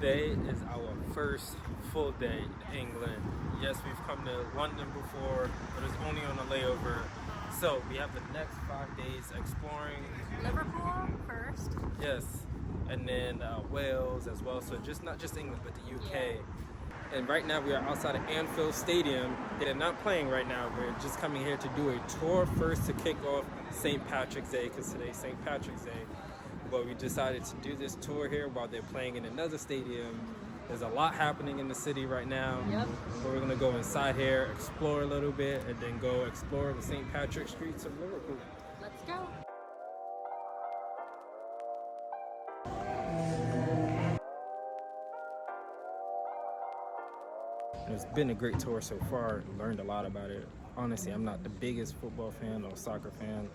Today is our first full day in England. Yes, we've come to London before, but it's only on a layover. So we have the next 5 days exploring Liverpool first. Yes, and then Wales as well. So just not just England, but the UK. And right now we are outside of Anfield Stadium. They're not playing right now. We're just coming here to do a tour first to kick off St. Patrick's Day, because today's St. Patrick's Day. But we decided to do this tour here while they're playing in another stadium. There's a lot happening in the city right now. Yep. But we're gonna go inside here, explore a little bit, and then go explore the St. Patrick's streets of Liverpool. Let's go. It's been a great tour so far. Learned a lot about it. Honestly, I'm not the biggest football fan or soccer fan.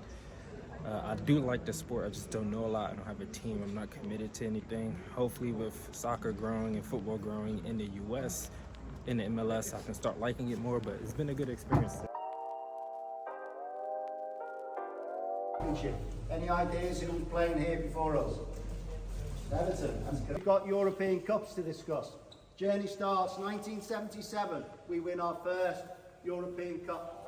I do like the sport, I just don't know a lot. I don't have a team, I'm not committed to anything. Hopefully with soccer growing and football growing in the US, in the MLS, I can start liking it more, but it's been a good experience. Any ideas who's playing here before us? Everton. We've got European Cups to discuss. Journey starts 1977. We win our first European Cup.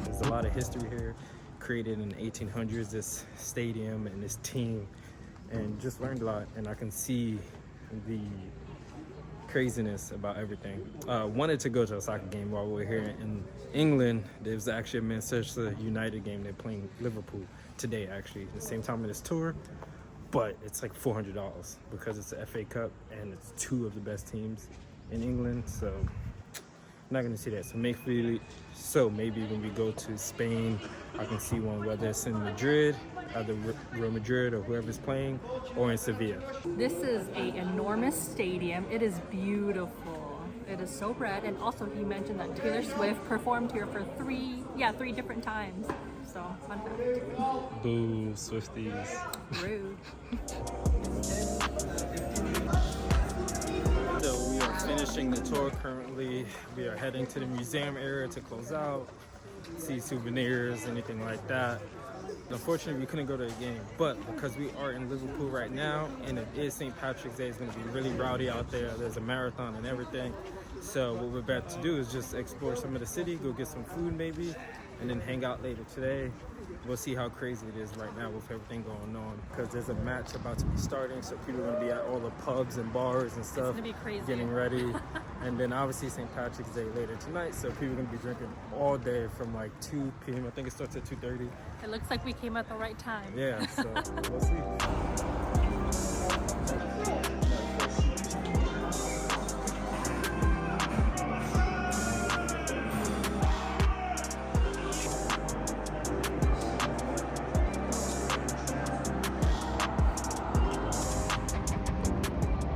There's a lot of history here, created in the 1800s, this stadium and this team, and just learned a lot. And I can see the craziness about everything. Wanted to go to a soccer game while we were here in England. There's actually a Manchester United game. They're playing Liverpool today, actually, the same time of this tour. But it's like $400 because it's the FA Cup and it's two of the best teams in England. So I'm not going to see that. So maybe when we go to Spain, I can see one, whether it's in Madrid, either Real Madrid or whoever's playing, or in Sevilla. This is an enormous stadium. It is beautiful. It is so red. And also he mentioned that Taylor Swift performed here for three different times. So fun fact. Boo, Swifties. Rude. So we are finishing the tour currently. We are heading to the museum area to close out, see souvenirs, anything like that. Unfortunately, we couldn't go to the game, but because we are in Liverpool right now and it is St. Patrick's Day, it's going to be really rowdy out there. There's a marathon and everything. So what we're about to do is just explore some of the city, go get some food maybe, and then hang out later today. We'll see how crazy it is right now with everything going on, because there's a match about to be starting, so people are going to be at all the pubs and bars and stuff. It's going to be crazy. Getting ready. And then obviously St. Patrick's Day later tonight, so people are going to be drinking all day from like 2 p.m. I think it starts at 2:30. It looks like we came at the right time. Yeah, so we'll see.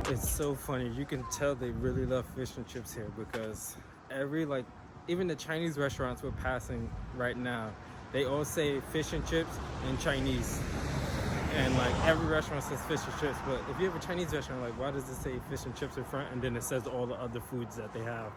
It's so funny. You can tell they really love fish and chips here, because even the Chinese restaurants we're passing right now, they all say fish and chips in Chinese. And like every restaurant says fish and chips, but if you have a Chinese restaurant, like why does it say fish and chips in front and then it says all the other foods that they have?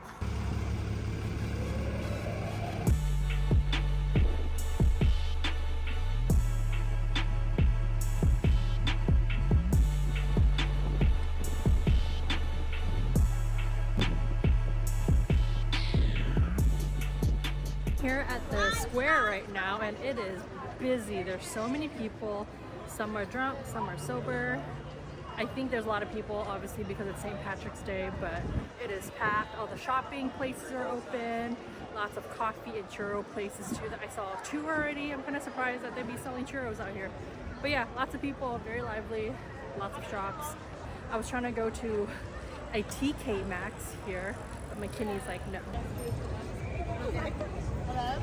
Here at the square right now, and it is busy. There's so many people. Some are drunk, some are sober. I think there's a lot of people, obviously, because it's St. Patrick's Day, but it is packed. All the shopping places are open. Lots of coffee and churro places too that I saw two already. I'm kind of surprised that they'd be selling churros out here. But yeah, lots of people, very lively, lots of shops. I was trying to go to a TK Maxx here, but my kidney's like, no. Hello?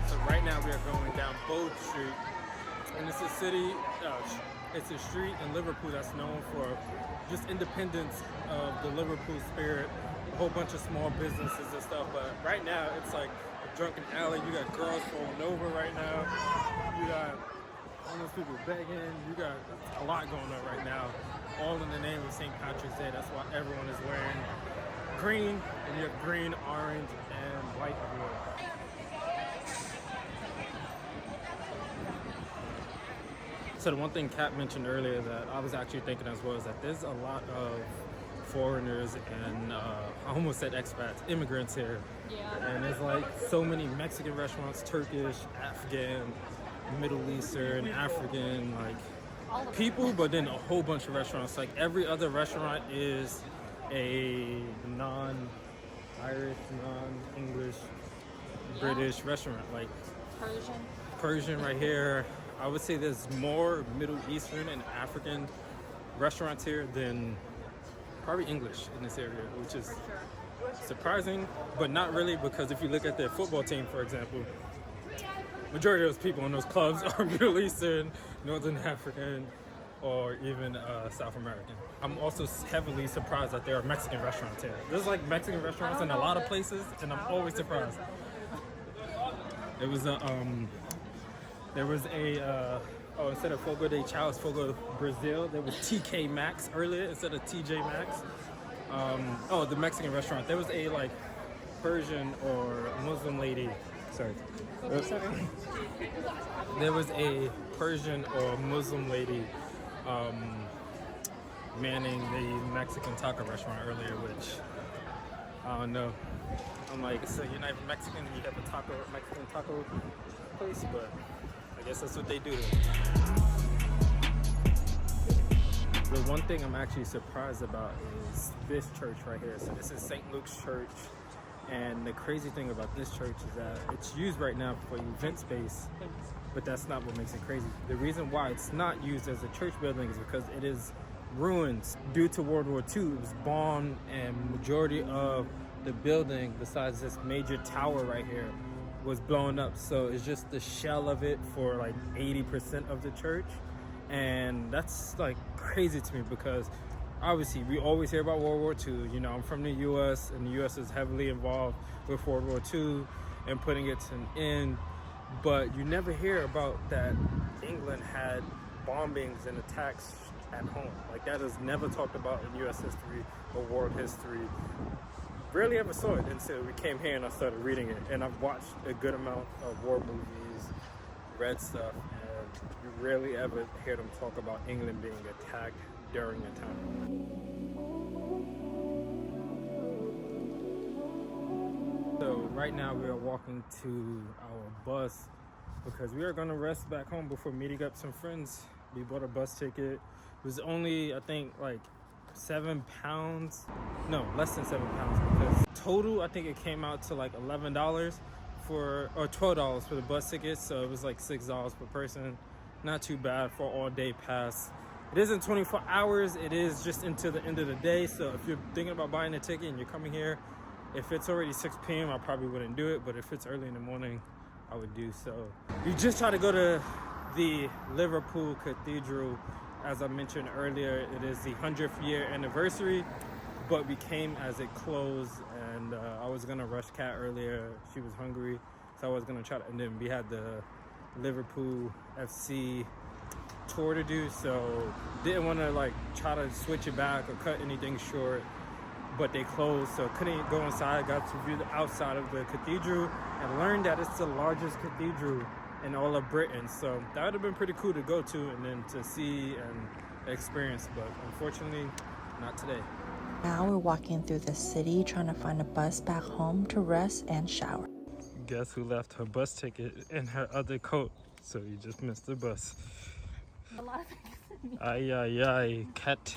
So right now we are going down Bow Street, and it's a city, it's a street in Liverpool that's known for just independence of the Liverpool spirit, a whole bunch of small businesses and stuff. But right now it's like a drunken alley. You got girls falling over right now. You got homeless people begging. You got a lot going on right now, all in the name of St. Patrick's Day. That's why everyone is wearing green, and you have green, orange, and white everywhere. So the one thing Kat mentioned earlier that I was actually thinking as well is that there's a lot of foreigners and I almost said expats, immigrants here. Yeah. And there's like so many Mexican restaurants, Turkish, Afghan, Middle Eastern, African, like people, but then a whole bunch of restaurants. Like every other restaurant is a non-Irish, non-English, British restaurant. Like Persian right here. I would say there's more Middle Eastern and African restaurants here than probably English in this area, which is surprising, but not really, because if you look at their football team, for example, majority of those people in those clubs are Middle Eastern, Northern African, or even South American. I'm also heavily surprised that there are Mexican restaurants here. There's like Mexican restaurants in a lot of places, and I'm always surprised. There was a instead of Fogo de Chao, it's Fogo Brazil. There was TK Maxx earlier instead of TJ Maxx. The Mexican restaurant. There was a like Persian or Muslim lady. Sorry. There was a Persian or Muslim lady manning the Mexican taco restaurant earlier, which I don't know. I'm like, so you're not Mexican, you have a Mexican taco place, but I guess that's what they do. The one thing I'm actually surprised about is this church right here. So this is St. Luke's Church, and the crazy thing about this church is that it's used right now for event space, but that's not what makes it crazy. The reason why it's not used as a church building is because it is ruins due to World War II. It was bombed, and majority of the building, besides this major tower right here, was blown up. So it's just the shell of it for like 80% of the church. And that's like crazy to me, because obviously we always hear about World War II. You know, I'm from the US, and the US is heavily involved with World War II and putting it to an end. But you never hear about that England had bombings and attacks at home. Like that is never talked about in US history or world history. Rarely ever saw it until we came here and I started reading it. And I've watched a good amount of war movies, read stuff, and you rarely ever hear them talk about England being attacked during a time. So right now we are walking to our bus because we are gonna rest back home before meeting up some friends. We bought a bus ticket. It was only, I think, like £7, no, less than £7, because total I think it came out to like $11 or $12 for the bus ticket, so it was like $6 per person. Not too bad for all day pass. It isn't 24 hours, it is just until the end of the day. So if you're thinking about buying a ticket and you're coming here, if it's already 6 p.m. I probably wouldn't do it, but if it's early in the morning I would do so. We just tried to go to the Liverpool Cathedral. As I mentioned earlier, it is the 100th year anniversary, but we came as it closed, and I was gonna rush Kat earlier. She was hungry, so I was gonna try to, and then we had the Liverpool FC tour to do, so didn't want to like try to switch it back or cut anything short, but they closed, so couldn't go inside. Got to view the outside of the cathedral and learned that it's the largest cathedral in all of Britain, so that would have been pretty cool to go to and then to see and experience, but unfortunately not today. Now we're walking through the city trying to find a bus back home to rest and shower. Guess who left her bus ticket in her other coat, so you just missed the bus. A lot of things. Ay, ay, ay, cat.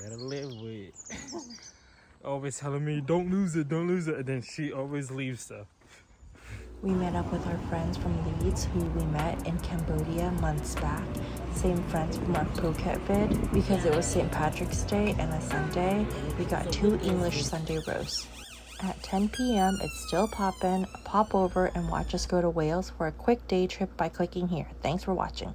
Gotta live with it. Always telling me, don't lose it, and then she always leaves stuff. We met up with our friends from Leeds who we met in Cambodia months back. Same friends from our Phuket vid. Because it was St. Patrick's Day and a Sunday, we got 2 English Sunday roasts. At 10 p.m. it's still poppin'. Pop over and watch us go to Wales for a quick day trip by clicking here. Thanks for watching.